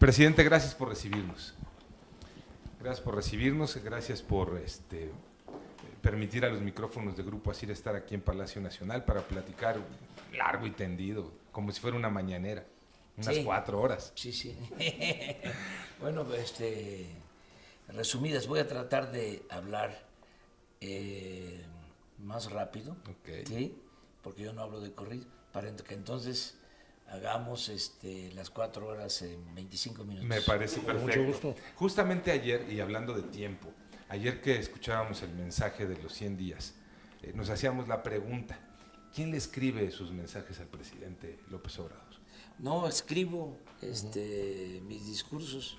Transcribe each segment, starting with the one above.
Presidente, gracias por recibirnos. Gracias por recibirnos, gracias por permitir a los micrófonos de Grupo Asir estar aquí en Palacio Nacional para platicar largo y tendido, como si fuera una mañanera, unas 4 horas. Sí, sí. Bueno, resumidas, voy a tratar de hablar más rápido, Okay. ¿sí? Porque yo no hablo de corrido, para que entonces hagamos las 4 horas en 25 minutos. Me parece perfecto. Mucho gusto. Justamente ayer, y hablando de tiempo, ayer que escuchábamos el mensaje de los 100 días, nos hacíamos la pregunta, ¿quién le escribe sus mensajes al presidente López Obrador? No, escribo mis discursos,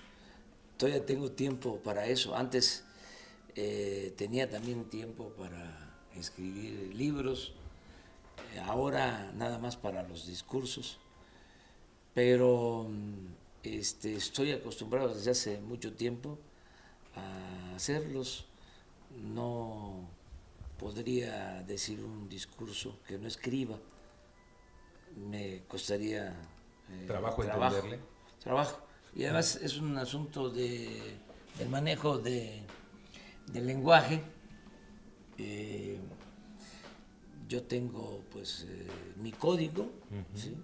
todavía tengo tiempo para eso. Antes tenía también tiempo para escribir libros, ahora nada más para los discursos, pero estoy acostumbrado desde hace mucho tiempo a hacerlos. No podría decir un discurso que no escriba, me costaría Trabajo entenderle. Trabajo. Y además es un asunto del manejo del lenguaje. Yo tengo pues mi código, ¿sí?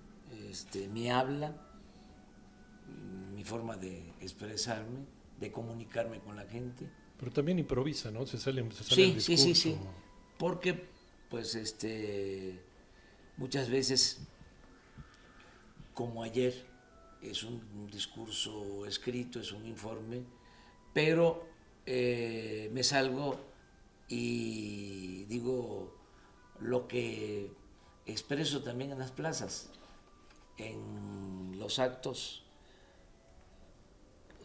Mi habla, mi forma de expresarme, de comunicarme con la gente. Pero también improvisa, ¿no? Se sale Sí, el discurso. sí. Porque pues muchas veces, como ayer, es un discurso escrito, es un informe, pero me salgo y digo lo que expreso también en las plazas, en los actos,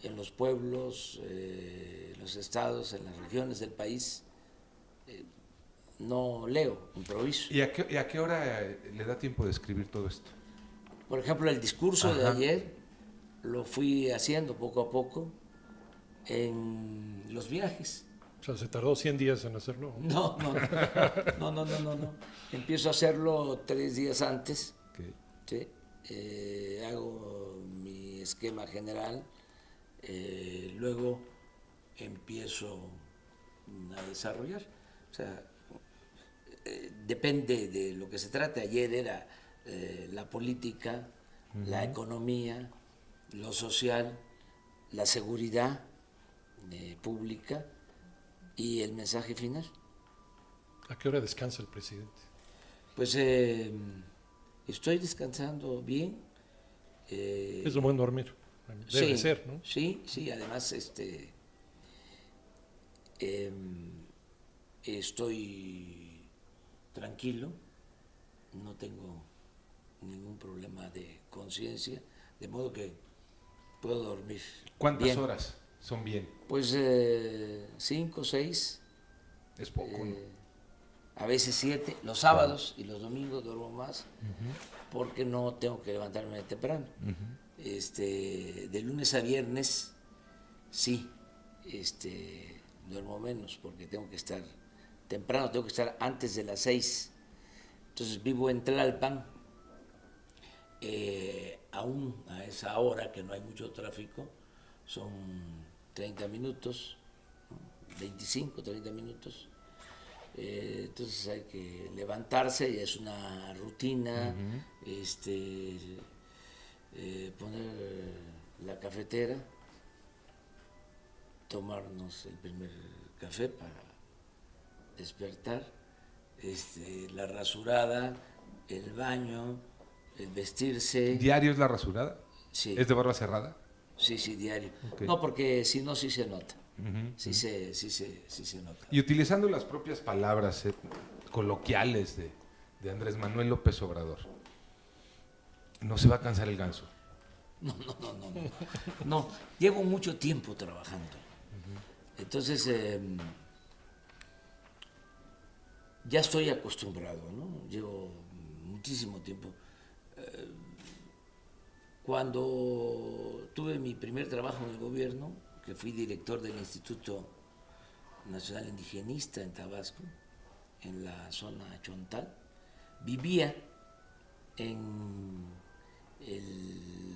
en los pueblos, en los estados, en las regiones del país. No leo, improviso. ¿Y a qué hora le da tiempo de escribir todo esto? Por ejemplo, el discurso de Ajá. ayer lo fui haciendo poco a poco en los viajes. O sea, se tardó 100 días en hacerlo. No. Empiezo a hacerlo 3 días antes. Okay. ¿Sí? Hago mi esquema general, luego empiezo a desarrollar. O sea, depende de lo que se trate. Ayer era la política, la economía, lo social, la seguridad pública y el mensaje final. ¿A qué hora descansa el presidente? Pues estoy descansando bien. Es lo buen dormir. Debe ser, ¿no? Sí, además estoy tranquilo, no tengo ningún problema de conciencia, de modo que puedo dormir. ¿Cuántas bien. horas son bien? Pues 5, 6. Es poco, ¿no? A veces 7, los sábados y los domingos duermo más, porque no tengo que levantarme temprano. De lunes a viernes sí, duermo menos porque tengo que estar temprano, tengo que estar antes de las 6. Entonces vivo en Tlalpan, aún a esa hora que no hay mucho tráfico, son 30 minutos, 25, 30 minutos. Entonces hay que levantarse, ya es una rutina, poner la cafetera, tomarnos el primer café para despertar, la rasurada, el baño, el vestirse. ¿Diario es la rasurada? Sí. ¿Es de barba cerrada? Sí, diario. Okay. No, porque si no, sí se nota. Sí se nota. Y utilizando las propias palabras coloquiales de Andrés Manuel López Obrador, ¿no se va a cansar el ganso? No, llevo mucho tiempo trabajando. Entonces, ya estoy acostumbrado, ¿no? Llevo muchísimo tiempo. Cuando tuve mi primer trabajo en el gobierno, que fui director del Instituto Nacional Indigenista en Tabasco, en la zona Chontal, vivía en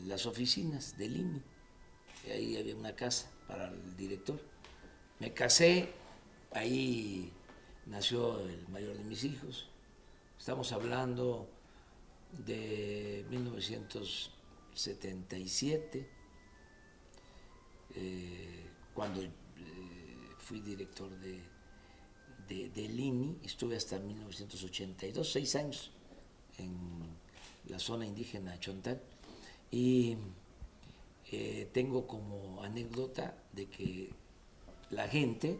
las oficinas del INE, y ahí había una casa para el director. Me casé, ahí nació el mayor de mis hijos. Estamos hablando de 1977, cuando fui director del INI, estuve hasta 1982, 6 años en la zona indígena Chontal, y tengo como anécdota de que la gente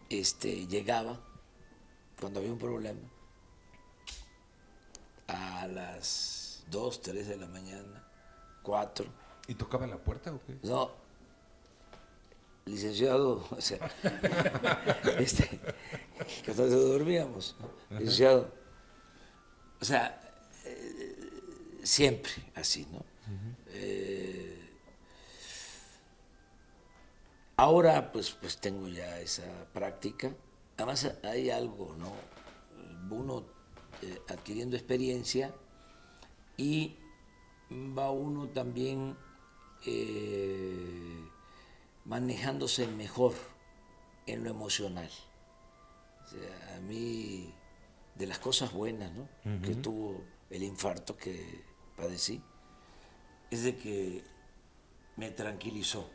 llegaba cuando había un problema a las 2, 3 de la mañana, 4. ¿Y tocaba la puerta o qué? No, licenciado, o sea, que entonces dormíamos, ¿no? Licenciado, o sea, siempre así, ¿no? Ahora pues tengo ya esa práctica. Además hay algo, ¿no? Uno adquiriendo experiencia y va uno también manejándose mejor en lo emocional. O sea, a mí, de las cosas buenas, ¿no? Que tuvo el infarto que padecí, es de que me tranquilizó.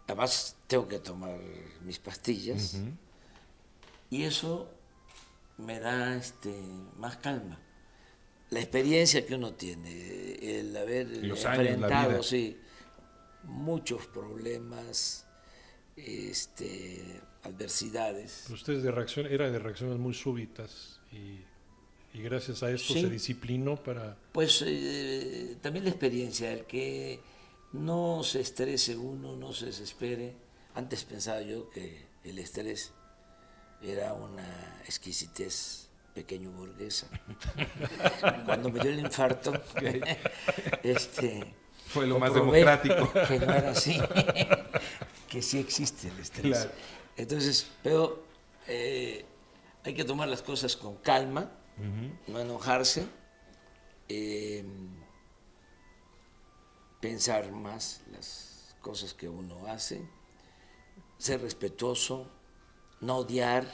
Además, tengo que tomar mis pastillas y eso me da más calma. La experiencia que uno tiene, el haber los años, enfrentado, la vida. sí, muchos problemas, adversidades. Pero usted era de reacciones muy súbitas y gracias a esto Sí. se disciplinó para... Pues también la experiencia, el que no se estrese uno, no se desespere. Antes pensaba yo que el estrés era una exquisitez pequeño burguesa. Cuando me dio el infarto, Fue lo más comprobé democrático. que no era así, que sí existe el estrés. Claro. Entonces, pero hay que tomar las cosas con calma, no enojarse, pensar más las cosas que uno hace, ser respetuoso, no odiar,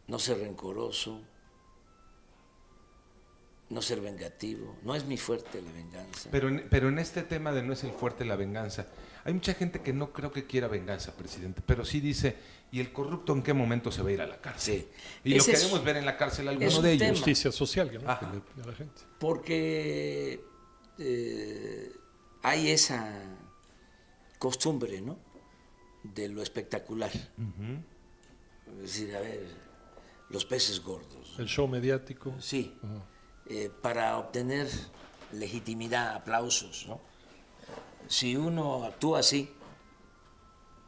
no ser rencoroso, no ser vengativo. No es mi fuerte la venganza. Pero en este tema de no es el fuerte la venganza, hay mucha gente que no creo que quiera venganza, presidente, pero sí dice, ¿y el corrupto en qué momento se va a ir a la cárcel? Sí. Y lo Ese es- queremos ver en la cárcel a es alguno un de ellos. tema. Justicia social, ¿no? Que Ajá. le pide a la gente. Porque hay esa costumbre, ¿no? De lo espectacular. Es decir, a ver, los peces gordos. El show mediático. Sí, Ajá. para obtener legitimidad, aplausos, ¿no? Si uno actúa así,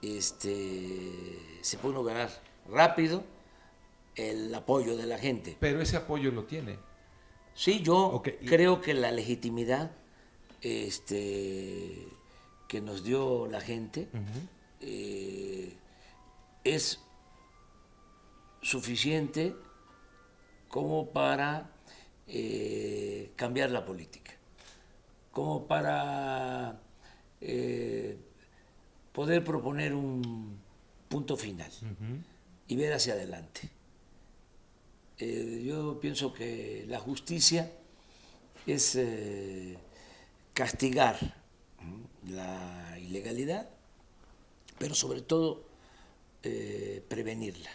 se puede uno ganar rápido el apoyo de la gente. Pero ese apoyo lo tiene. Sí, yo Ok, y- creo que la legitimidad que nos dio la gente es suficiente como para cambiar la política, como para poder proponer un punto final y ver hacia adelante. Yo pienso que la justicia es castigar la ilegalidad, pero sobre todo prevenirla.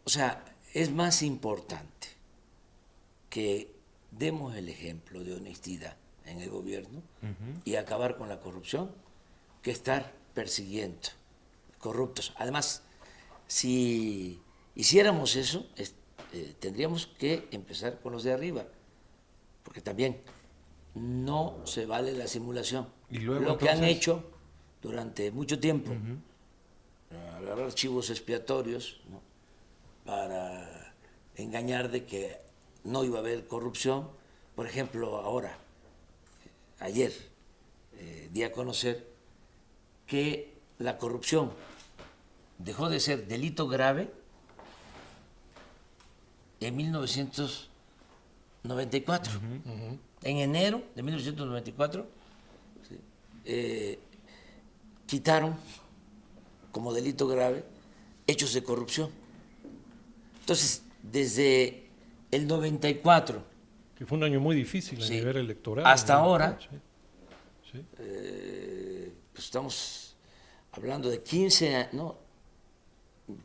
O sea, es más importante que demos el ejemplo de honestidad en el gobierno y acabar con la corrupción que estar persiguiendo corruptos. Además, si hiciéramos eso, tendríamos que empezar con los de arriba, porque también no se vale la simulación. Y luego, lo que han entonces, hecho durante mucho tiempo, agarrar archivos expiatorios, ¿no? Para engañar de que no iba a haber corrupción. Por ejemplo, ahora, ayer, di a conocer que la corrupción dejó de ser delito grave en 1994. en enero de 1994, ¿sí? Quitaron como delito grave hechos de corrupción. Entonces, desde el 94 Que fue un año muy difícil a sí, nivel electoral. hasta ahora, Sí, sí. pues estamos hablando de 15 años, ¿no?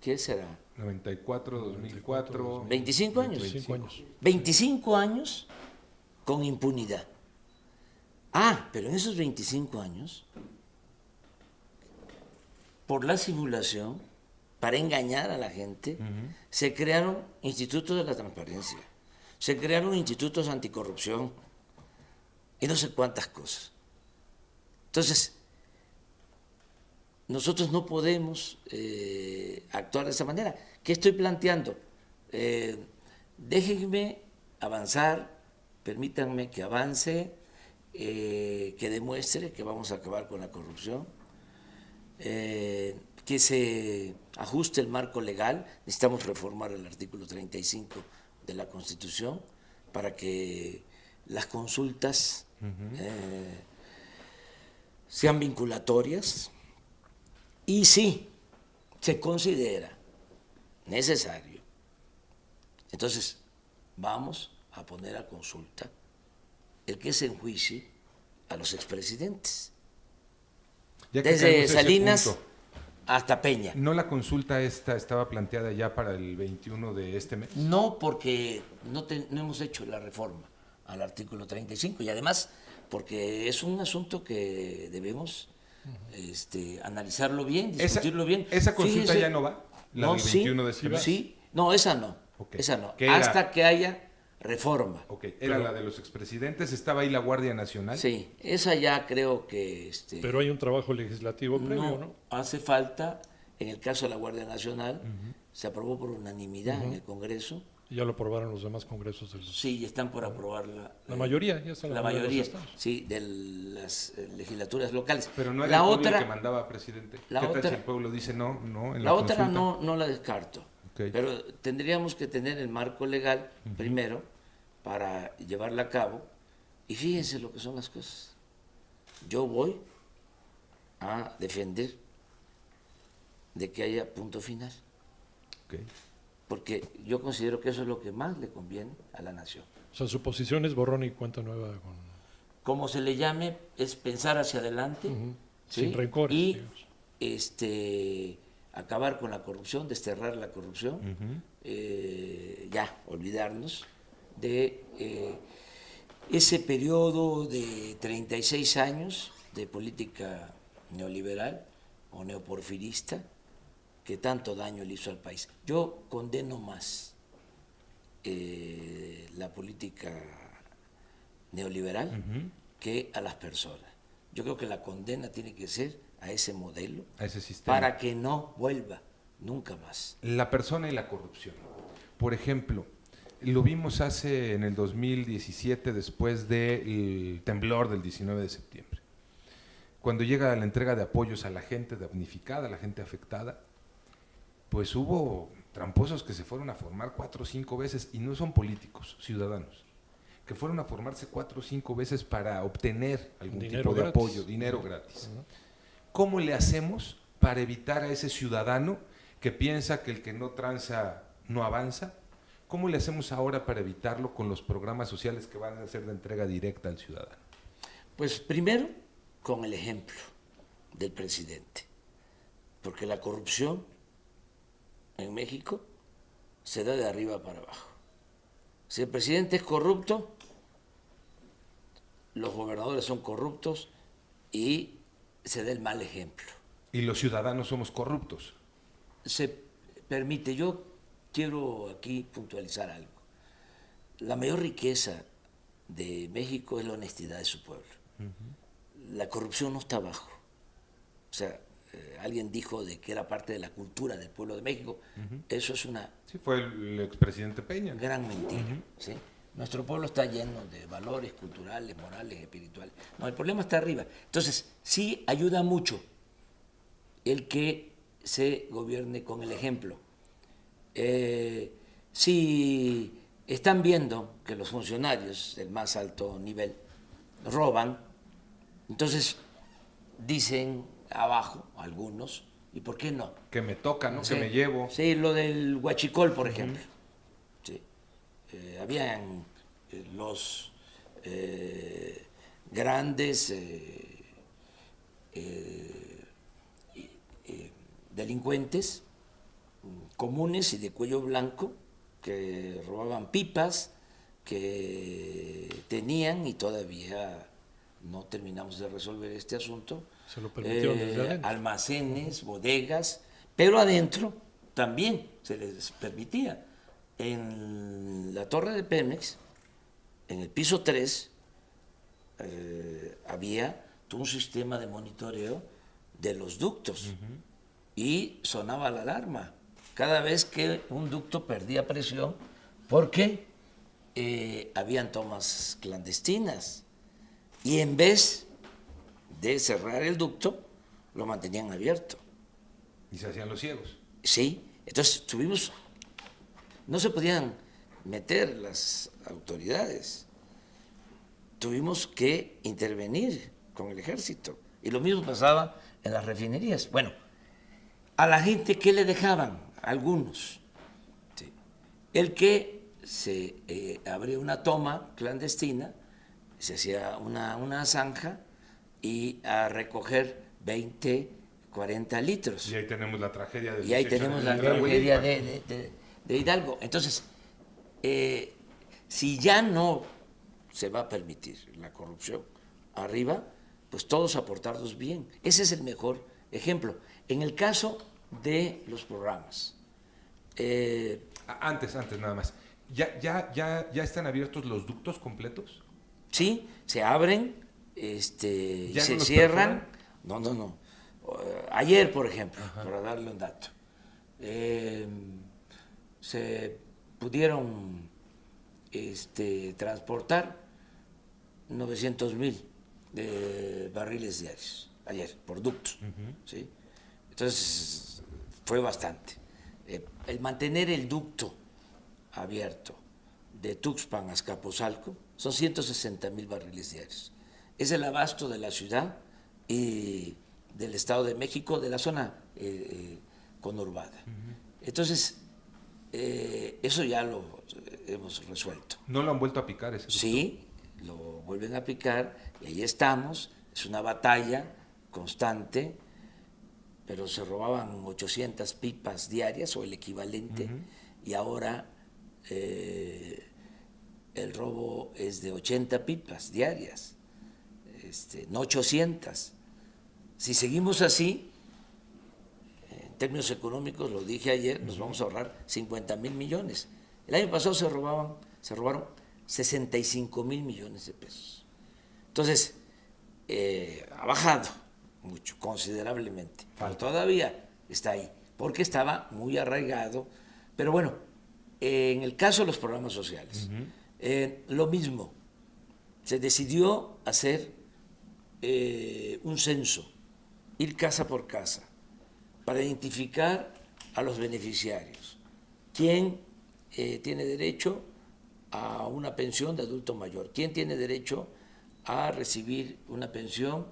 ¿Qué será? 94, 2004. 25 años. 25 años. 25 años con impunidad. Ah, pero en esos 25 años, por la simulación, para engañar a la gente, se crearon institutos de la transparencia, se crearon institutos anticorrupción y no sé cuántas cosas. Entonces, nosotros no podemos actuar de esa manera. ¿Qué estoy planteando? Déjenme avanzar, permítanme que avance, que demuestre que vamos a acabar con la corrupción, que se ajuste el marco legal. Necesitamos reformar el artículo 35 de la Constitución para que las consultas sean vinculatorias y si se considera necesario, entonces vamos a poner a consulta el que se enjuicie a los expresidentes. Ya que Desde caemos a ese Salinas punto, hasta Peña. ¿no la consulta esta estaba planteada ya para el 21 de este mes? No, porque no hemos hecho la reforma al artículo 35 y además porque es un asunto que debemos analizarlo bien, discutirlo bien. ¿Esa consulta Fíjese, ya no va? ¿La del 21 de este mes? Sí, no, esa no. Ok. Esa no. ¿Qué era? Hasta que haya reforma. Ok, era la de los expresidentes, estaba ahí la Guardia Nacional. Sí, esa ya creo que Pero hay un trabajo legislativo previo, ¿no? hace falta. En el caso de la Guardia Nacional, se aprobó por unanimidad en el Congreso. Y ya lo aprobaron los demás congresos del Sí, están por aprobarla. La mayoría, ya está La mayoría de mayoría, los estados. sí, de las legislaturas locales. Pero no era la el pueblo otra, el que mandaba, presidente. la ¿Qué tal otra- si el pueblo dice no, no, en la la otra consulta? no la descarto. Ok. Pero tendríamos que tener el marco legal primero para llevarla a cabo. Y fíjense lo que son las cosas. Yo voy a defender de que haya punto final, Ok. porque yo considero que eso es lo que más le conviene a la nación. O sea, su posición es borrón y cuenta nueva con... Como se le llame, es pensar hacia adelante, ¿sí? Sin rencores, y digamos. acabar con la corrupción, desterrar la corrupción, ya olvidarnos de ese periodo de 36 años de política neoliberal o neoporfirista que tanto daño le hizo al país. Yo condeno más la política neoliberal que a las personas. Yo creo que la condena tiene que ser a ese modelo A ese sistema. para que no vuelva nunca más. La persona y la corrupción. Por ejemplo, lo vimos en el 2017, después del temblor del 19 de septiembre. Cuando llega la entrega de apoyos a la gente damnificada, a la gente afectada, pues hubo tramposos que se fueron a formar 4 o 5 veces, y no son políticos, ciudadanos, que fueron a formarse 4 o 5 veces para obtener algún Dinero tipo de gratis. apoyo, dinero gratis. ¿Cómo le hacemos para evitar a ese ciudadano que piensa que el que no tranza no avanza? ¿Cómo le hacemos ahora para evitarlo con los programas sociales que van a ser de entrega directa al ciudadano? Pues primero con el ejemplo del presidente, porque la corrupción en México se da de arriba para abajo. Si el presidente es corrupto, los gobernadores son corruptos y se da el mal ejemplo. Y los ciudadanos somos corruptos. Se permite, yo quiero aquí puntualizar algo. La mayor riqueza de México es la honestidad de su pueblo. La corrupción no está abajo. O sea, alguien dijo de que era parte de la cultura del pueblo de México. Eso es una Sí, fue el expresidente Peña. gran mentira. ¿Sí? Nuestro pueblo está lleno de valores culturales, morales, espirituales. No, el problema está arriba. Entonces, sí ayuda mucho el que se gobierne con el ejemplo. Si están viendo que los funcionarios del más alto nivel roban, entonces dicen abajo algunos, ¿y por qué no? Que me toca, ¿no? Sí, Que me llevo. sí, lo del huachicol, por ejemplo. Sí. Habían los grandes delincuentes comunes y de cuello blanco que robaban pipas, que tenían, y todavía no terminamos de resolver este asunto, Se lo permitieron desde adentro. almacenes, bodegas, pero adentro también se les permitía. En la torre de Pemex, en el piso 3, había todo un sistema de monitoreo de los ductos y sonaba la alarma cada vez que un ducto perdía presión porque habían tomas clandestinas y en vez de cerrar el ducto lo mantenían abierto. Y se hacían los ciegos. Sí, entonces no se podían meter las autoridades, tuvimos que intervenir con el ejército y lo mismo pasaba en las refinerías. Bueno, a la gente, ¿qué le dejaban? Algunos. Sí. El que se abría una toma clandestina, se hacía una zanja y a recoger 20, 40 litros. Y ahí tenemos la tragedia del Y ahí 18 tenemos de la Hidalgo. tragedia de Hidalgo. Entonces, si ya no se va a permitir la corrupción arriba, pues todos aportarnos bien. Ese es el mejor ejemplo. En el caso de los programas. Antes nada más. ¿Ya están abiertos los ductos completos? Sí, se abren y ¿Ya se no los cierran. perforan? No. Ayer, por ejemplo, para darle un dato, se pudieron transportar 900,000 barriles diarios ayer por ductos. ¿Sí? Entonces fue bastante. El mantener el ducto abierto de Tuxpan a Azcapotzalco son 160,000 barriles diarios. Es el abasto de la ciudad y del Estado de México, de la zona conurbada. Entonces, eso ya lo hemos resuelto. ¿No lo han vuelto a picar ese ducto? Sí, lo vuelven a picar y ahí estamos. Es una batalla constante, pero se robaban 800 pipas diarias o el equivalente, y ahora el robo es de 80 pipas diarias, no 800. Si seguimos así, en términos económicos, lo dije ayer, nos vamos a ahorrar 50,000 millones. El año pasado se robaron 65,000 millones de pesos. Entonces, ha bajado mucho, considerablemente, pero todavía está ahí, porque estaba muy arraigado. Pero bueno, en el caso de los programas sociales, lo mismo, se decidió hacer un censo, ir casa por casa, para identificar a los beneficiarios. ¿Quién tiene derecho a una pensión de adulto mayor? ¿Quién tiene derecho a recibir una pensión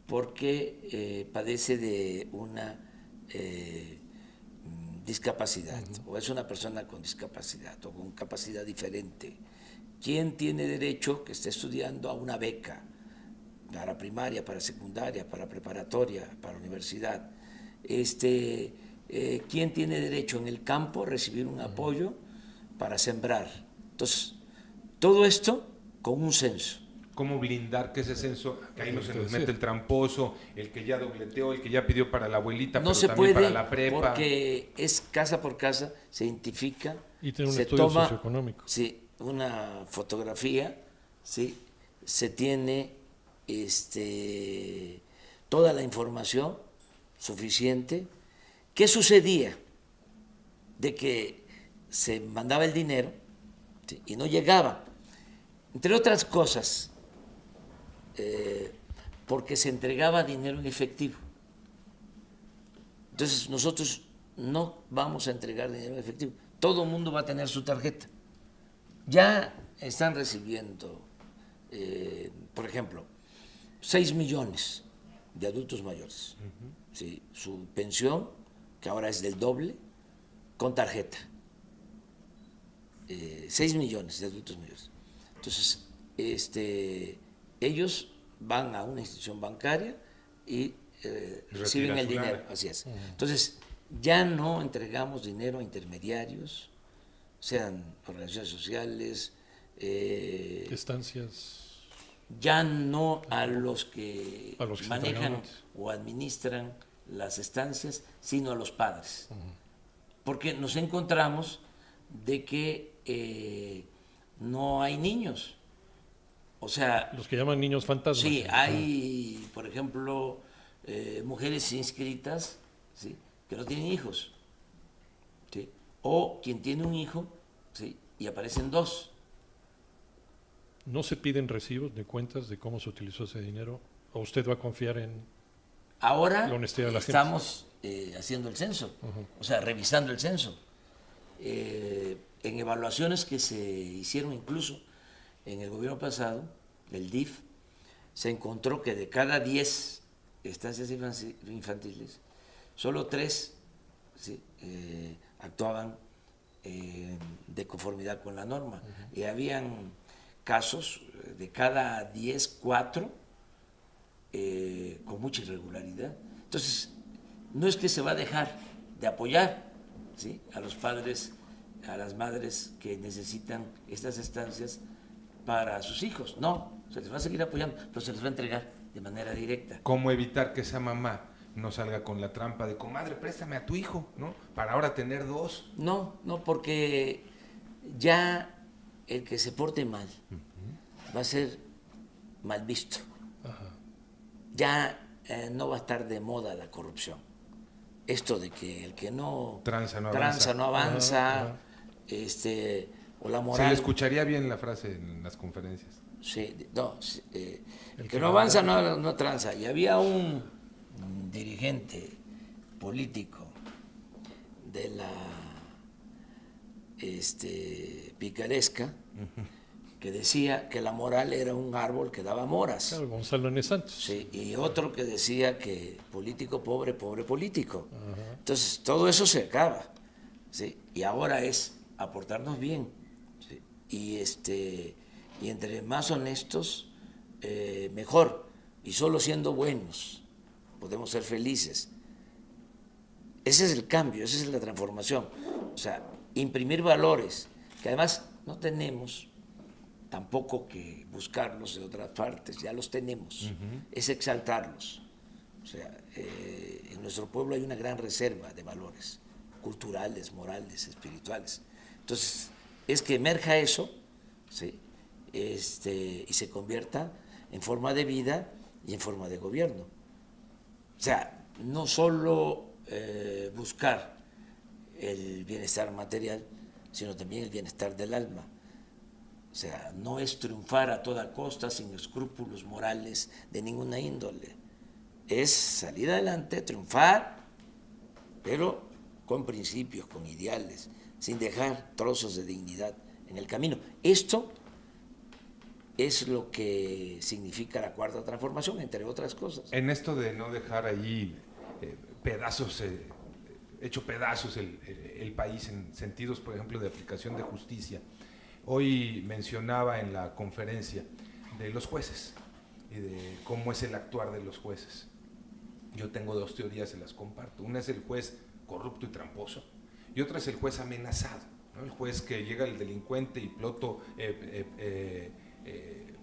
porque padece de una discapacidad o es una persona con discapacidad o con capacidad diferente? ¿Quién tiene derecho, que esté estudiando, a una beca para primaria, para secundaria, para preparatoria, para universidad? ¿Quién tiene derecho en el campo a recibir un apoyo para sembrar? Entonces, todo esto con un censo. ¿Cómo blindar que ese censo, que ahí no se nos mete el tramposo, el que ya dobleteó, el que ya pidió para la abuelita, No pero se también puede, para la prepa? porque es casa por casa, se identifica, Y tener un se estudio toma socioeconómico. sí, una fotografía, ¿sí? Se tiene toda la información suficiente. ¿Qué sucedía? De que se mandaba el dinero, ¿sí?, y no llegaba, entre otras cosas, porque se entregaba dinero en efectivo. Entonces nosotros no vamos a entregar dinero en efectivo, todo el mundo va a tener su tarjeta, ya están recibiendo, por ejemplo, 6 millones de adultos mayores. ¿Sí? Su pensión, que ahora es del doble, con tarjeta. 6 millones de adultos mayores. Entonces, ellos van a una institución bancaria y reciben el dinero. Así es. Entonces, ya no entregamos dinero a intermediarios, sean organizaciones sociales, estancias. ya no a los que manejan entregan. o administran las estancias, sino a los padres. Porque nos encontramos de que no hay niños. O sea, Los que llaman niños fantasmas. sí, hay, por ejemplo, mujeres inscritas, ¿sí?, que no tienen hijos, ¿sí?, o quien tiene un hijo, ¿sí?, y aparecen 2. ¿No se piden recibos de cuentas de cómo se utilizó ese dinero? ¿O usted va a confiar en Ahora la honestidad de la gente? estamos haciendo el censo, o sea, revisando el censo. En evaluaciones que se hicieron incluso en el gobierno pasado, el DIF, se encontró que de cada 10 estancias infantiles, solo 3, ¿sí?, actuaban de conformidad con la norma. Y habían casos de cada 10, 4 con mucha irregularidad. Entonces, no es que se va a dejar de apoyar, ¿sí?, a los padres, a las madres que necesitan estas estancias para sus hijos. No, se les va a seguir apoyando, pero se les va a entregar de manera directa. ¿Cómo evitar que esa mamá no salga con la trampa de, comadre, préstame a tu hijo, ¿no?, para ahora tener 2? No, porque ya el que se porte mal va a ser mal visto. Ya no va a estar de moda la corrupción. Esto de que el que no tranza no avanza, o la moral. Se le escucharía bien la frase en las conferencias. Sí, no, el que no avanza no tranza. Y había un dirigente político de la picaresca que decía que la moral era un árbol que daba moras. Claro, Gonzalo N. Santos. Sí, y otro que decía que político pobre, pobre político. Entonces, todo eso se acaba, ¿sí? Y ahora es aportarnos bien, ¿sí? Y entre más honestos, mejor. Y solo siendo buenos podemos ser felices. Ese es el cambio, esa es la transformación. O sea, imprimir valores, que además no tenemos tampoco que buscarlos de otras partes, ya los tenemos, es exaltarlos. O sea, en nuestro pueblo hay una gran reserva de valores culturales, morales, espirituales. Entonces, es que emerja eso, ¿sí?, y se convierta en forma de vida y en forma de gobierno. O sea, no solo buscar el bienestar material, sino también el bienestar del alma. O sea, no es triunfar a toda costa sin escrúpulos morales de ninguna índole. Es salir adelante, triunfar, pero con principios, con ideales, sin dejar trozos de dignidad en el camino. Esto es lo que significa la Cuarta Transformación, entre otras cosas. En esto de no dejar ahí pedazos, hecho pedazos el país en sentidos, por ejemplo, de aplicación de justicia. Hoy mencionaba en la conferencia de los jueces y de cómo es el actuar de los jueces. Yo tengo 2 teorías, se las comparto. Una es el juez corrupto y tramposo y otra es el juez amenazado, ¿no? El juez que llega el delincuente y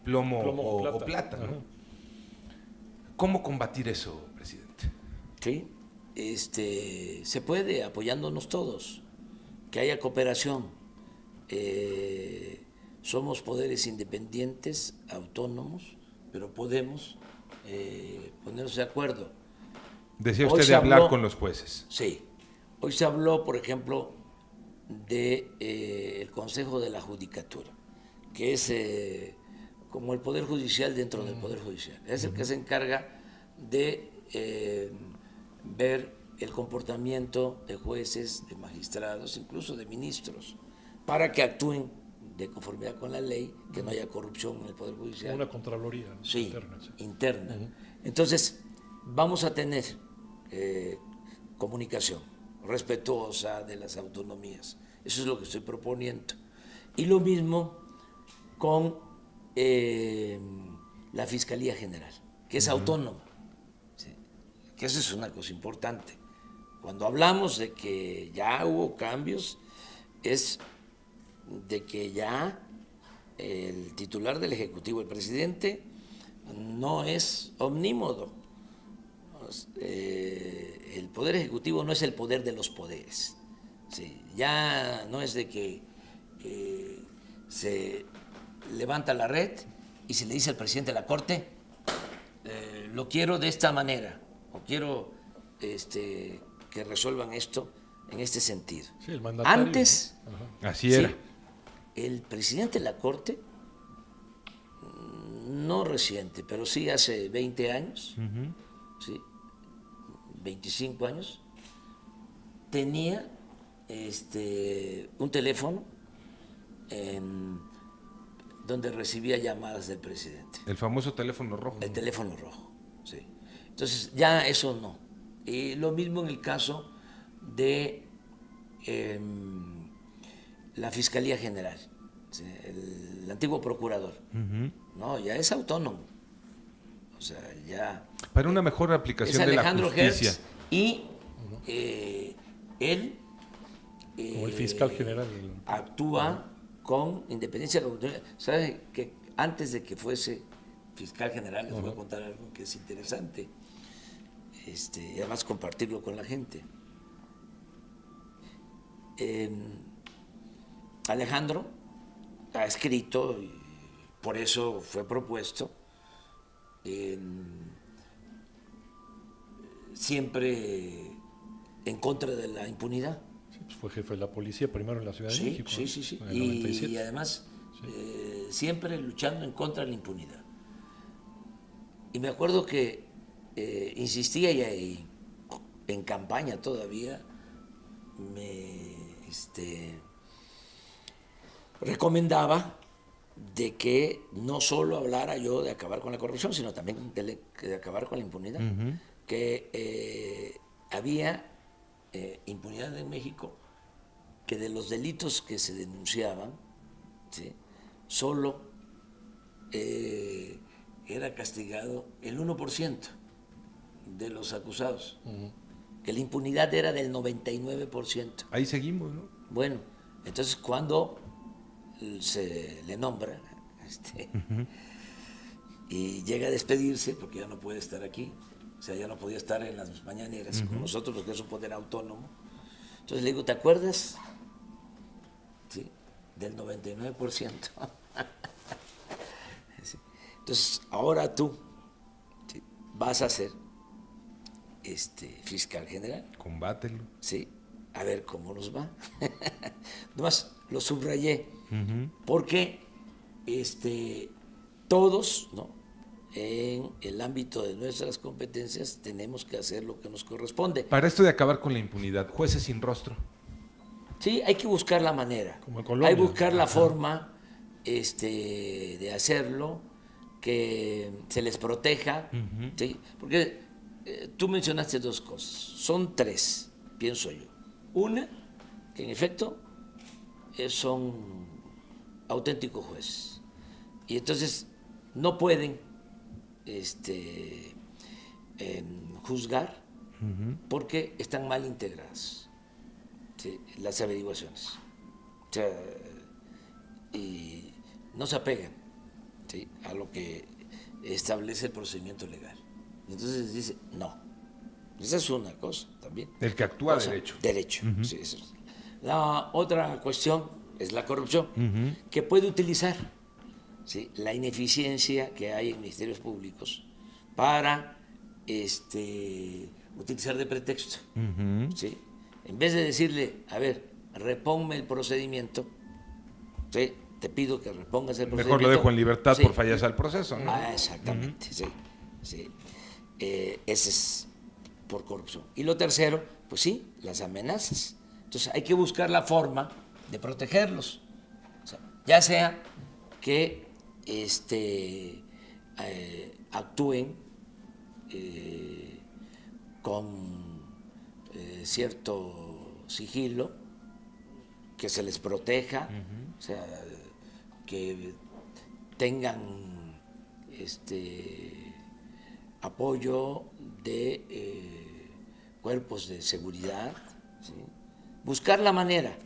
plomo o plata, ¿no? ¿Cómo combatir eso, presidente? Sí, se puede apoyándonos todos, que haya cooperación. Somos poderes independientes, autónomos, pero podemos ponernos de acuerdo. Decía usted de hablar con los jueces. Sí. Hoy se habló, por ejemplo, de el Consejo de la Judicatura, que es como el Poder Judicial dentro del Poder Judicial. Es el que se encarga de ver el comportamiento de jueces, de magistrados, incluso de ministros, para que actúen de conformidad con la ley, que no haya corrupción en el Poder Judicial. Una contraloría, ¿no? Sí, interna. Sí. interna. Entonces, vamos a tener comunicación respetuosa de las autonomías. Eso es lo que estoy proponiendo. Y lo mismo con la Fiscalía General, que es autónoma. ¿Sí? Que eso es una cosa importante. Cuando hablamos de que ya hubo cambios, es de que ya el titular del Ejecutivo, el presidente, no es omnímodo. El Poder Ejecutivo no es el poder de los poderes. Sí, ya no es de que se levanta la red y se le dice al presidente de la Corte, lo quiero de esta manera, o quiero que resuelvan esto en este sentido. Sí, el mandatario, Antes, ¿no? Así era. sí, el presidente de la Corte, no reciente, pero sí hace 20 años, sí, 25 años, tenía un teléfono donde recibía llamadas del presidente. El famoso teléfono rojo. El teléfono rojo, sí. Entonces, ya eso no. Y lo mismo en el caso de la Fiscalía General, ¿sí? El antiguo procurador, no, ya es autónomo. O sea, ya... Para una mejor es aplicación de la Alejandro justicia. Hertz y él Como el fiscal general. actúa con independencia. ¿Sabe que antes de que fuese fiscal general, les voy a contar algo que es interesante, y además compartirlo con la gente? Alejandro ha escrito, y por eso fue propuesto, siempre en contra de la impunidad. Sí, pues fue jefe de la policía primero en la Ciudad de Sí, México. sí, ¿no? sí, sí. En el Y 97. además, siempre luchando en contra de la impunidad. Y me acuerdo que insistía y en campaña todavía me recomendaba de que no solo hablara yo de acabar con la corrupción, sino también de acabar con la impunidad. Que había impunidad en México, que de los delitos que se denunciaban, ¿sí?, solo era castigado el 1% de los acusados, que la impunidad era del 99%. Ahí seguimos, ¿no? Bueno, entonces cuando se le nombra y llega a despedirse, porque ya no puede estar aquí, o sea, ya no podía estar en las mañaneras con nosotros, porque es un poder autónomo. Entonces le digo, ¿te acuerdas? Sí, del 99%. Sí. Entonces, ahora tú, ¿sí?, vas a ser fiscal general. Combátelo. Sí, a ver cómo nos va. Nomás lo subrayé, porque todos, ¿no?, en el ámbito de nuestras competencias tenemos que hacer lo que nos corresponde. Para esto de acabar con la impunidad, jueces sin rostro. Sí, hay que buscar la manera, Como en Colombia. hay que buscar la forma de hacerlo, que se les proteja, ¿sí? Porque tú mencionaste dos cosas, son tres, pienso yo. Una, que en efecto son auténticos jueces, y entonces no pueden juzgar porque están mal integradas, ¿sí?, las averiguaciones. O sea, y no se apegan, ¿sí?, a lo que establece el procedimiento legal. Entonces dice, no. Esa es una cosa también. El que actúa Cosa, derecho. Derecho. Sí, eso es. La otra cuestión es la corrupción, que puede utilizar, ¿sí?, la ineficiencia que hay en ministerios públicos para utilizar de pretexto. ¿Sí? En vez de decirle, a ver, reponme el procedimiento, ¿sí?, te pido que repongas el procedimiento. Mejor lo dejo en libertad, sí, por fallas al proceso, ¿no? Exactamente, sí. Sí. Ese es por corrupción. Y lo tercero, pues sí, las amenazas. Entonces hay que buscar la forma de protegerlos. O sea, ya sea que actúen con cierto sigilo, que se les proteja, o sea, que tengan apoyo de cuerpos de seguridad, ¿sí? Buscar la manera,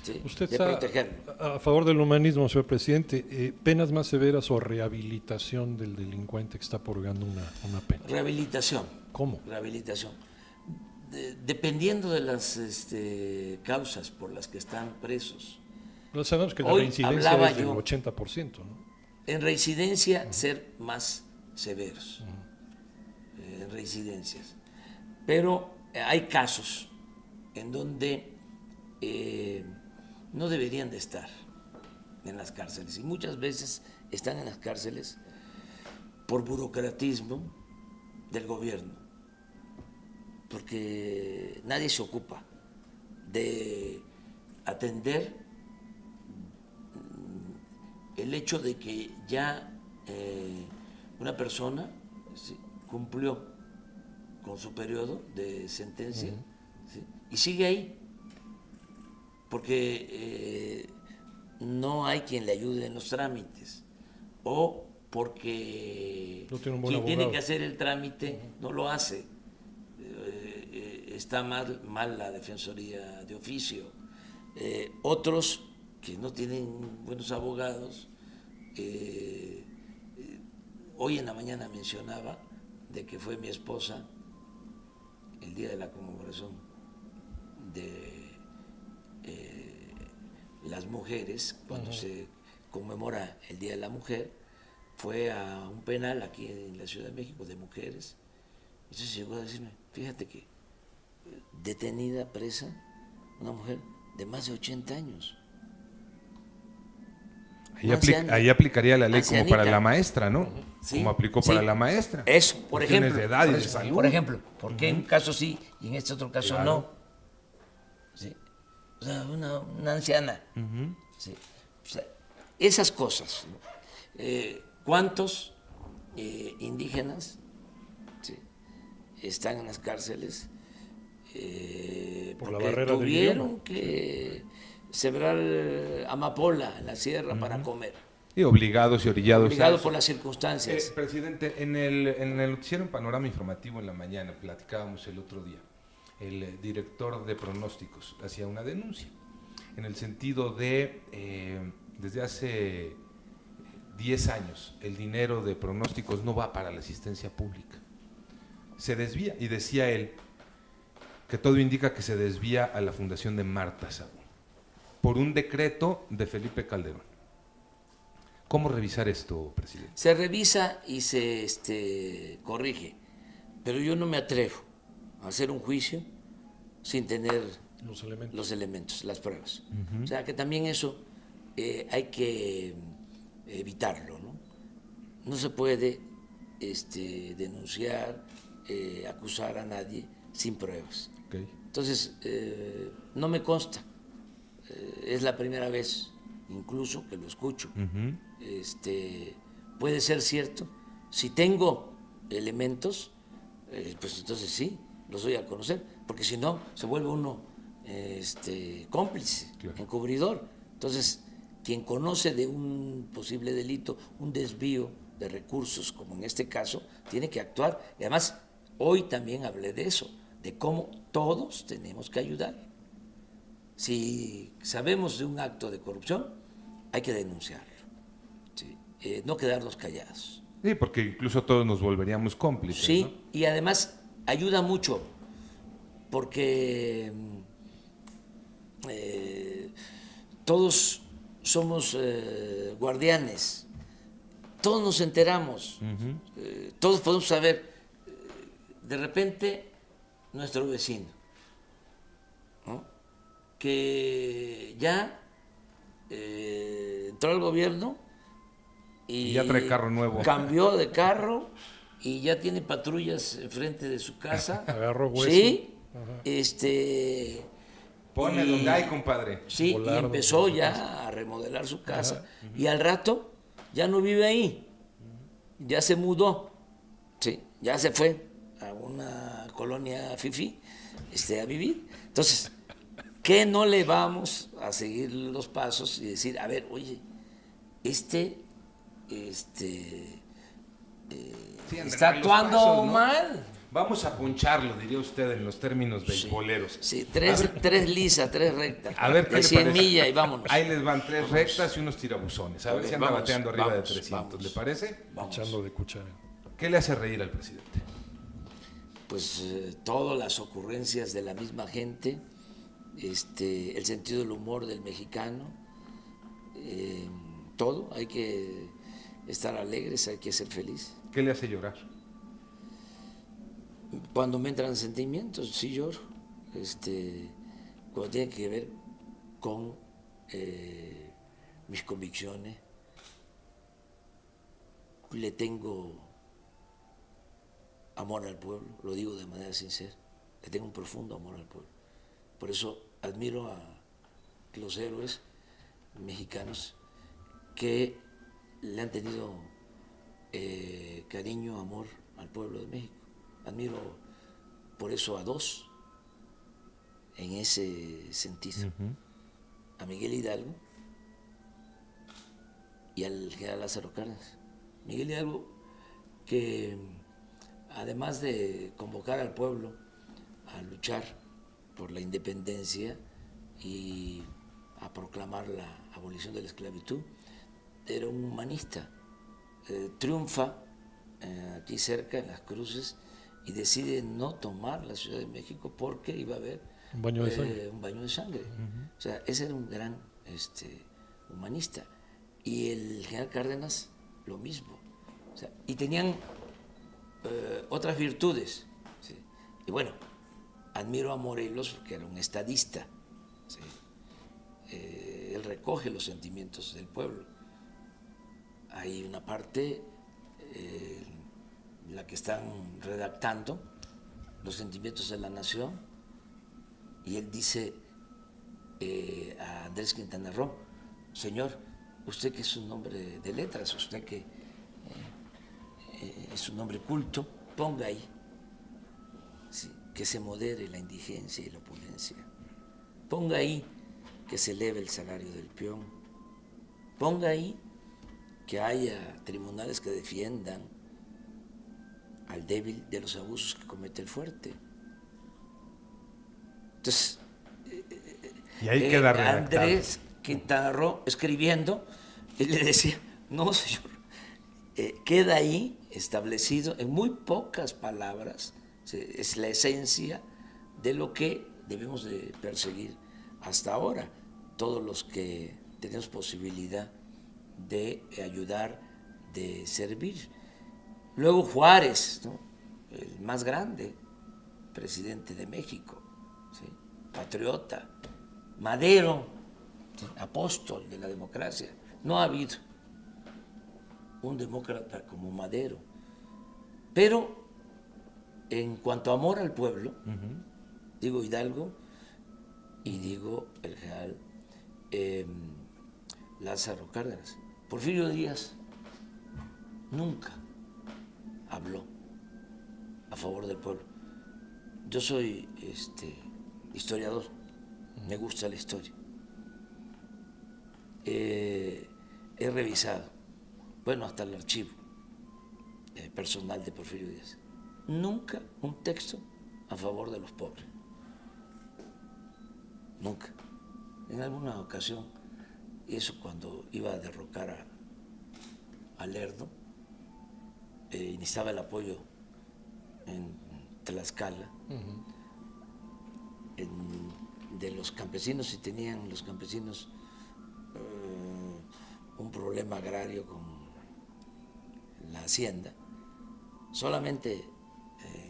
¿sí?, ¿Usted de está protegerlo. a favor del humanismo, señor presidente? ¿Penas más severas o rehabilitación del delincuente que está purgando una pena? Rehabilitación. ¿Cómo? Rehabilitación. Dependiendo de las causas por las que están presos. No sabemos que la Hoy reincidencia hablaba es del yo 80%, ¿no? En reincidencia, ser más severos. En reincidencias. Pero hay casos en donde no deberían de estar en las cárceles. Y muchas veces están en las cárceles por burocratismo del gobierno, porque nadie se ocupa de atender el hecho de que ya una persona, ¿sí?, cumplió con su periodo de sentencia, ¿sí?, y sigue ahí, porque no hay quien le ayude en los trámites, o porque No tiene un buen quien tiene abogado. que hacer el trámite no lo hace. Está mal la defensoría de oficio. Otros que no tienen buenos abogados. Hoy en la mañana mencionaba de que fue mi esposa el día de la conmemoración de las mujeres, cuando se conmemora el Día de la Mujer, fue a un penal aquí en la Ciudad de México de mujeres. Entonces llegó a decirme, fíjate que detenida, presa, una mujer de más de 80 años. Ahí aplicaría la ley como para ancianita. la maestra, ¿no? Sí, como aplicó sí. para la maestra. Eso, por Cuestiones ejemplo. de edad y por de eso, salud. Por ejemplo, ¿por qué en un caso sí y en este otro caso Claro. no? ¿Sí? O sea, una anciana. ¿Sí? O sea, esas cosas, ¿no? ¿Cuántos indígenas, ¿sí?, están en las cárceles Por la porque barrera del tuvieron idioma. que sembrar amapola en la sierra para comer, Y obligados y orillados. obligado a eso. por las circunstancias? Presidente, en el noticiero en Panorama Informativo en la mañana, platicábamos el otro día, el director de pronósticos hacía una denuncia, en el sentido de, desde hace 10 años, el dinero de pronósticos no va para la asistencia pública. Se desvía, y decía él que todo indica que se desvía a la fundación de Marta Sagún, por un decreto de Felipe Calderón. ¿Cómo revisar esto, presidente? Se revisa y se corrige, pero yo no me atrevo a hacer un juicio sin tener Los elementos. las pruebas. O sea que también eso hay que evitarlo, ¿no? No se puede denunciar, acusar a nadie sin pruebas. Okay. Entonces, no me consta. Es la primera vez incluso que lo escucho. Puede ser cierto. Si tengo elementos, pues entonces sí, los doy a conocer, porque si no, se vuelve uno cómplice, Claro. encubridor. Entonces, quien conoce de un posible delito, un desvío de recursos, como en este caso, tiene que actuar. Y además, hoy también hablé de eso, de cómo todos tenemos que ayudar. Si sabemos de un acto de corrupción, hay que denunciarlo, ¿sí? No quedarnos callados. Sí, porque incluso todos nos volveríamos cómplices. Sí, ¿no? y además ayuda mucho, porque todos somos guardianes, todos nos enteramos, todos podemos saber. De repente, nuestro vecino, ¿no?, que ya entró al gobierno y ya trae carro nuevo. Cambió de carro y ya tiene patrullas enfrente de su casa. Agarró hueso. Sí, Ajá. Pone Y- donde hay, compadre. Sí, Volar y donde empezó se ya a remodelar su casa. Y al rato ya no vive ahí, ya se mudó, sí, ya se fue a una colonia fifí a vivir. Entonces, ¿qué no le vamos a seguir los pasos y decir, a ver, oye, este Sí, Andrés, está los actuando pasos, ¿no? mal? Vamos a poncharlo, diría usted en los términos beisboleros. Sí, tres lisas, tres rectas. A ver, ¿qué de le 100 parece? millas y vámonos. Ahí les van 3 rectas y unos tirabuzones. A ver Ok, si anda vamos, bateando arriba de vamos, 300. vamos. ¿Le parece? Vamos. Echando de cuchara. ¿Qué le hace reír al presidente? Pues todas las ocurrencias de la misma gente, el sentido del humor del mexicano, todo, hay que estar alegres, hay que ser feliz. ¿Qué le hace llorar? Cuando me entran sentimientos, sí lloro, cuando tiene que ver con mis convicciones, le tengo amor al pueblo, lo digo de manera sincera, le tengo un profundo amor al pueblo. Por eso admiro a los héroes mexicanos que le han tenido cariño, amor al pueblo de México. Admiro por eso a dos en ese sentido, a Miguel Hidalgo y al general Lázaro Cárdenas. Miguel Hidalgo, que además de convocar al pueblo a luchar por la independencia y a proclamar la abolición de la esclavitud, era un humanista. Triunfa aquí cerca, en Las Cruces, y decide no tomar la Ciudad de México porque iba a haber Un baño de sangre. un baño de sangre. O sea, ese era un gran humanista. Y el general Cárdenas, lo mismo. O sea, y tenían otras virtudes. ¿Sí? Y bueno, admiro a Morelos porque era un estadista. ¿Sí? Él recoge los sentimientos del pueblo. Hay una parte, la que están redactando, los sentimientos de la nación, y él dice a Andrés Quintana Roo, señor, usted que es un hombre de letras, usted que es un hombre culto, ponga ahí, ¿sí?, que se modere la indigencia y la opulencia, ponga ahí que se eleve el salario del peón, ponga ahí que haya tribunales que defiendan al débil de los abusos que comete el fuerte. Entonces, Y ahí queda redactado. Andrés Quintana Roo escribiendo, y le decía, no señor, queda ahí establecido en muy pocas palabras, es la esencia de lo que debemos de perseguir hasta ahora, todos los que tenemos posibilidad de ayudar, de servir. Luego Juárez, ¿no?, el más grande presidente de México, ¿sí?, patriota. Madero, ¿sí?, apóstol de la democracia. No ha habido un demócrata como Madero. Pero en cuanto a amor al pueblo, digo Hidalgo y digo el general Lázaro Cárdenas. Porfirio Díaz nunca habló a favor del pueblo. Yo soy historiador, me gusta la historia. He revisado, bueno, hasta el archivo personal de Porfirio Díaz. Nunca un texto a favor de los pobres. Nunca. En alguna ocasión, y eso cuando iba a derrocar a Lerdo, necesitaba el apoyo en Tlaxcala, de los campesinos, y tenían los campesinos un problema agrario con la hacienda. Solamente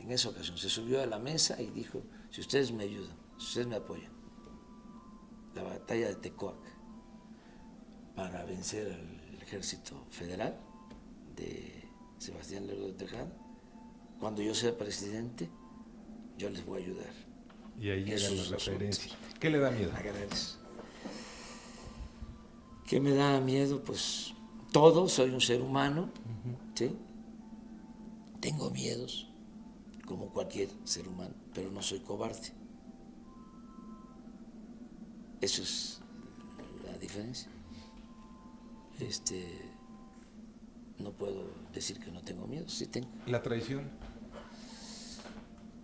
en esa ocasión se subió a la mesa y dijo, si ustedes me ayudan, si ustedes me apoyan, la batalla de Tecoac, para vencer al ejército federal de Sebastián Lerdo de Tejada, cuando yo sea presidente, yo les voy a ayudar. Y ahí llegan esos las asuntos. referencias. ¿Qué le da miedo? Agrárales. ¿Qué me da miedo? Pues todo, soy un ser humano, ¿sí? Tengo miedos, como cualquier ser humano, pero no soy cobarde. Eso es la diferencia. No puedo decir que no tengo miedo, sí tengo. ¿La traición?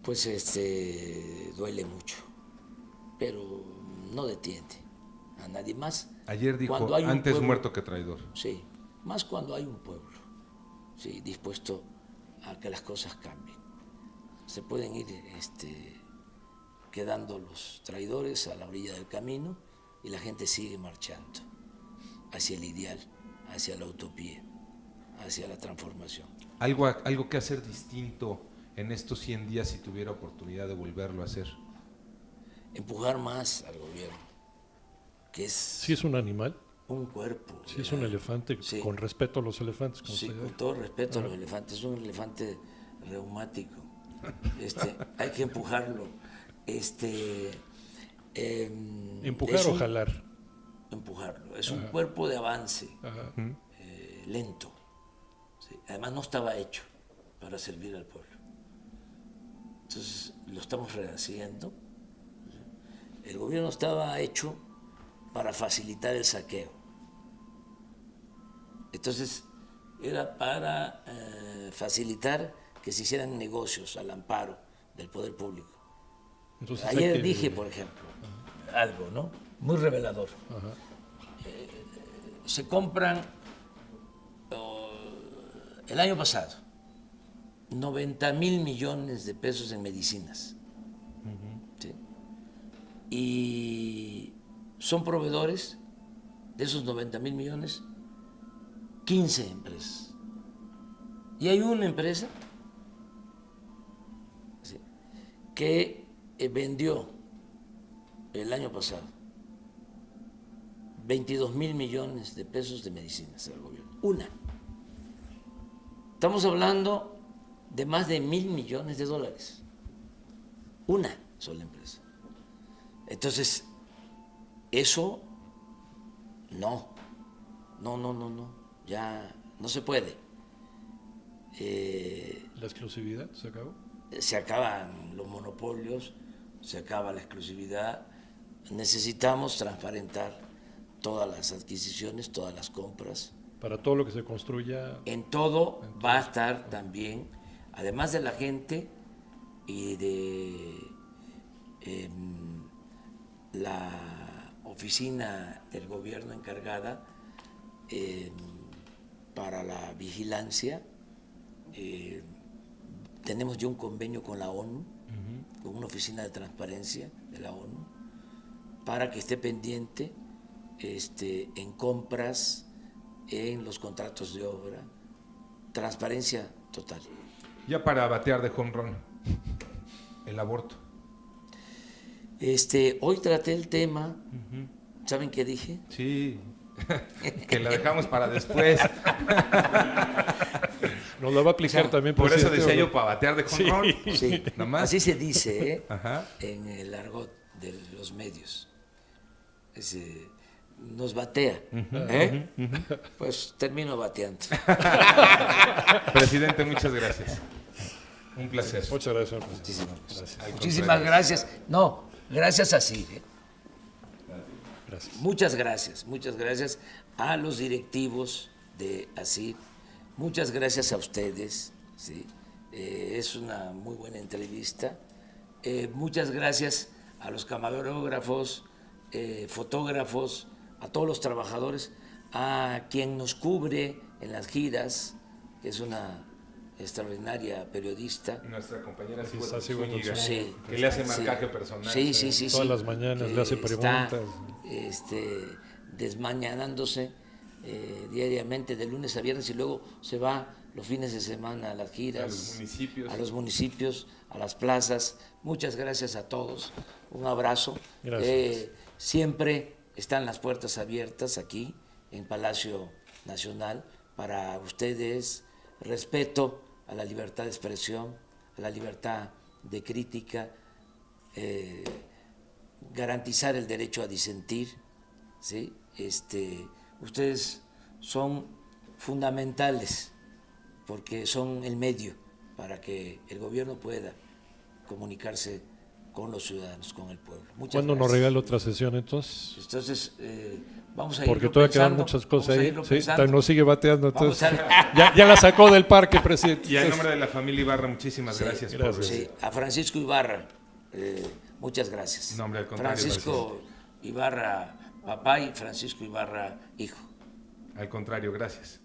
Pues duele mucho, pero no detiene a nadie más. Ayer dijo, Cuando hay un antes pueblo- muerto que traidor. Sí, más cuando hay un pueblo, sí, dispuesto a que las cosas cambien. Se pueden ir quedando los traidores a la orilla del camino y la gente sigue marchando hacia el ideal, hacia la utopía, hacia la transformación. Algo que hacer distinto en estos 100 días si tuviera oportunidad de volverlo a hacer. Empujar más al gobierno, que es Sí es un animal, un cuerpo. sí es un elefante, Sí. con respeto a los elefantes. Como Sí, usted con dice. todo respeto a los elefantes, es un elefante reumático. Hay que empujarlo. Empujar es o un- jalar. Empujarlo. Es un cuerpo de avance Ajá. lento. ¿Sí? Además no estaba hecho para servir al pueblo. Entonces lo estamos rehaciendo. El gobierno estaba hecho para facilitar el saqueo. Entonces era para facilitar que se hicieran negocios al amparo del poder público. Entonces hay Ayer que- dije, por ejemplo, algo, ¿no? Muy revelador. Ajá. Se compran el año pasado 90,000 millones de pesos en medicinas. ¿Sí? Y son proveedores de esos 90,000 millones 15 empresas. Y hay una empresa, ¿sí?, que vendió el año pasado 22,000 millones de pesos de medicinas al gobierno. Una. Estamos hablando de más de 1,000 millones de dólares. Una sola empresa. Entonces, eso no. Ya no se puede. La exclusividad se acabó. Se acaban los monopolios, se acaba la exclusividad. Necesitamos transparentar todas las adquisiciones, todas las compras. Para todo lo que se construya. En todo va a estar también, además de la gente y de la oficina del gobierno encargada para la vigilancia, tenemos ya un convenio con la ONU, con una oficina de transparencia de la ONU, para que esté pendiente en compras, en los contratos de obra, transparencia total. Ya para batear de home run, el aborto. Hoy traté el tema, ¿saben qué dije? Sí, que la dejamos para después. Nos la va a aplicar O sea, también. Por eso presidente, decía ¿o no? yo para batear de home Sí. run. Sí, Nomás. así se dice Ajá. en el argot de los medios. Nos batea. Pues termino bateando. Presidente, muchas gracias. Un placer. Muchas gracias, señor presidente. Gracias. Al Muchísimas contrario. gracias. No, gracias así. Gracias. Muchas gracias a los directivos de ASIR, muchas gracias a ustedes, ¿sí? Es una muy buena entrevista. Muchas gracias a los camarógrafos, fotógrafos, a todos los trabajadores, a quien nos cubre en las giras, que es una extraordinaria periodista. Nuestra compañera Sí, Sigüe Sigüe Zúñiga, Zúñiga. Sí, que le hace sí. marcaje personal. Sí. Todas las mañanas le hace Está, preguntas. desmañanándose diariamente de lunes a viernes y luego se va los fines de semana a las giras, A los municipios. a las plazas. Muchas gracias a todos. Un abrazo. Gracias. Siempre están las puertas abiertas aquí en Palacio Nacional para ustedes. Respeto a la libertad de expresión, a la libertad de crítica, garantizar el derecho a disentir, ¿sí? Ustedes son fundamentales porque son el medio para que el gobierno pueda comunicarse con los ciudadanos, con el pueblo. Muchas ¿Cuándo nos gracias. regala otra sesión entonces? Entonces, vamos a Porque irlo todavía quedan pensando, muchas cosas vamos a ahí. irlo Sí, pensando. nos sigue bateando. Vamos Entonces, a- ya la sacó del parque, presidente. Y a Entonces, nombre de la familia Ibarra, muchísimas Sí, gracias, gracias. Sí, a Francisco Ibarra, muchas gracias. No, hombre, al contrario, Francisco Ibarra, papá, y Francisco Ibarra, hijo. al contrario, gracias.